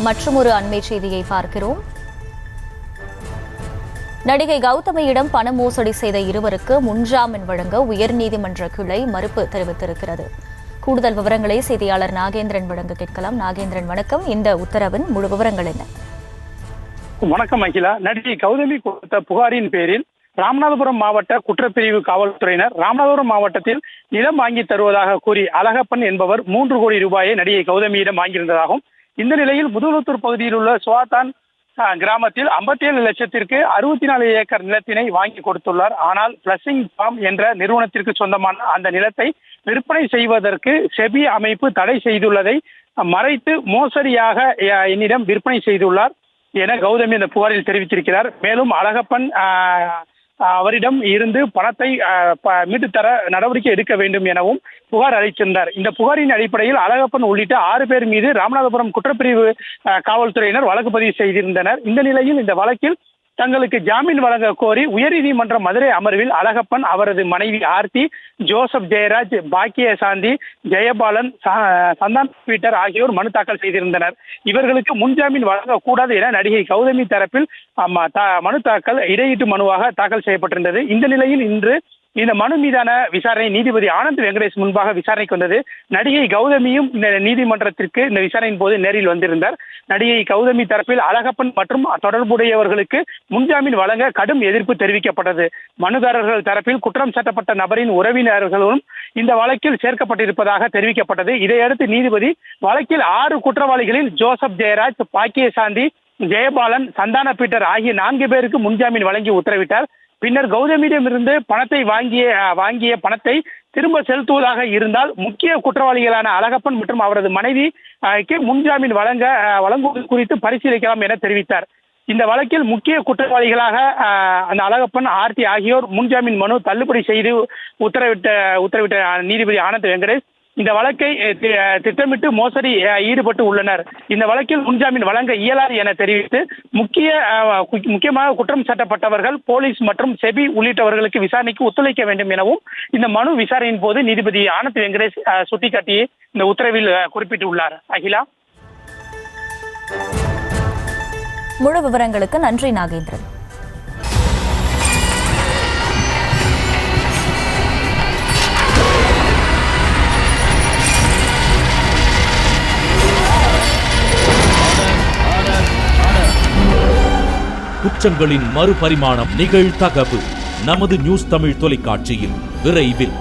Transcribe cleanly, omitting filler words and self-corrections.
மற்றொரு அண்மை செய்தியை பார்க்கிறோம். நடிகை கௌதமியிடம் பண மோசடி செய்த இருவருக்கு முன்ஜாமீன் வழங்க உயர்நீதிமன்ற கிளை மறுப்பு தெரிவித்திருக்கிறது. கூடுதல் விவரங்களை செய்தியாளர் நாகேந்திரன் வழங்க கேட்கலாம். நாகேந்திரன், வணக்கம். இந்த உத்தரவின் முழு விவரங்கள் என்ன? வணக்கம் அகிலா. நடிகை கௌதமி கொடுத்த புகாரின் பேரில் ராமநாதபுரம் மாவட்ட குற்றப்பிரிவு காவல்துறையினர் ராமநாதபுரம் மாவட்டத்தில் நிலம் வாங்கி தருவதாக கூறி அழகப்பன் என்பவர் 3 கோடி ரூபாயை நடிகை கௌதமியிடம் வாங்கியிருந்ததாகவும், இந்த நிலையில் முதுகுளத்தூர் பகுதியில் உள்ள சுவாத்தான் கிராமத்தில் 57 லட்சத்திற்கு 64 ஏக்கர் நிலத்தினை வாங்கி கொடுத்துள்ளார். ஆனால் பிளஸிங் ஃபார்ம் என்ற நிறுவனத்திற்கு சொந்தமான அந்த நிலத்தை விற்பனை செய்வதற்கு செபி அமைப்பு தடை செய்துள்ளதை மறைத்து மோசடியாக என்னிடம் விற்பனை செய்துள்ளார் என கௌதமி அந்த புகாரில் தெரிவித்திருக்கிறார். மேலும் அழகப்பன் அவரிடம் இருந்து பணத்தை மீட்டு தர நடவடிக்கை எடுக்க வேண்டும் எனவும் புகார் அளித்திருந்தார். இந்த புகாரின் அடிப்படையில் அழகப்பன் உள்ளிட்ட 6 பேர் மீது ராமநாதபுரம் குற்றப்பிரிவு காவல்துறையினர் வழக்கு பதிவு செய்திருந்தனர். இந்த நிலையில் இந்த வழக்கில் தங்களுக்கு ஜாமீன் வழங்க கோரி உயர்நீதிமன்ற மதுரை அமர்வில் அழகப்பன், அவரது மனைவி ஆர்த்தி, ஜோசப் ஜெயராஜ், பாக்கியசாந்தி, ஜெயபாலன், சந்தான் பீட்டர் ஆகியோர் மனு தாக்கல் செய்திருந்தனர். இவர்களுக்கு முன்ஜாமீன் வழங்கக்கூடாது என நடிகை கௌதமி தரப்பில் மனு தாக்கல் இடையீட்டு மனுவாக தாக்கல் செய்யப்பட்டிருந்தது. இந்த நிலையில் இன்று இந்த மனு மீதான விசாரணை நீதிபதி ஆனந்த் வெங்கடேஷ் முன்பாக விசாரணைக்கு வந்தது. நடிகை கௌதமியும் இந்த நீதிமன்றத்திற்கு இந்த விசாரணையின் போது நேரில் வந்திருந்தார். நடிகை கௌதமி தரப்பில் அழகப்பன் மற்றும் தொடர்புடையவர்களுக்கு முன்ஜாமீன் வழங்க கடும் எதிர்ப்பு தெரிவிக்கப்பட்டது. மனுதாரர்கள் தரப்பில் குற்றம் சாட்டப்பட்ட நபரின் உறவினர்களும் இந்த வழக்கில் சேர்க்கப்பட்டிருப்பதாக தெரிவிக்கப்பட்டது. இதையடுத்து நீதிபதி வழக்கில் 6 குற்றவாளிகளில் ஜோசப் ஜெயராஜ், பாக்கியசாந்தி, ஜெயபாலன், சந்தான பீட்டர் ஆகிய 4 பேருக்கு முன்ஜாமீன் வழங்கி உத்தரவிட்டார். பின்னர் கௌதமியிடமிருந்து பணத்தை வாங்கிய பணத்தை திரும்ப செலுத்துவதாக இருந்தால் முக்கிய குற்றவாளிகளான அழகப்பன் மற்றும் அவரது மனைவிக்கு முன்ஜாமீன் வழங்குவது குறித்து பரிசீலிக்கலாம் என தெரிவித்தார். இந்த வழக்கில் முக்கிய குற்றவாளிகளாக அந்த அழகப்பன், ஆர்த்தி ஆகியோர் முன்ஜாமீன் மனு தள்ளுபடி செய்து உத்தரவிட்ட நீதிபதி ஆனந்த் வெங்கடேஷ் இந்த வழக்கை திட்டமிட்டு மோசடி ஈடுபட்டு உள்ளனர். இந்த வழக்கில் முன்ஜாமீன் வழங்க இயலாது என தெரிவித்து முக்கியமாக குற்றம் சாட்டப்பட்டவர்கள், போலீஸ் மற்றும் செபி உள்ளிட்டவர்களுக்கு விசாரணைக்கு ஒத்துழைக்க வேண்டும் எனவும் இந்த மனு விசாரணையின் போது நீதிபதி ஆனந்த் வெங்கடேஷ் சுட்டிக்காட்டி இந்த உத்தரவில் குறிப்பிட்டுள்ளார். அகிலா, முழு விவரங்களுக்கு நன்றி நாகேந்திரன். குற்றங்களின் மறுபரிமாணம் நிகழ்தகவு நமது நியூஸ் தமிழ் தொலைக்காட்சியில் விரைவில்.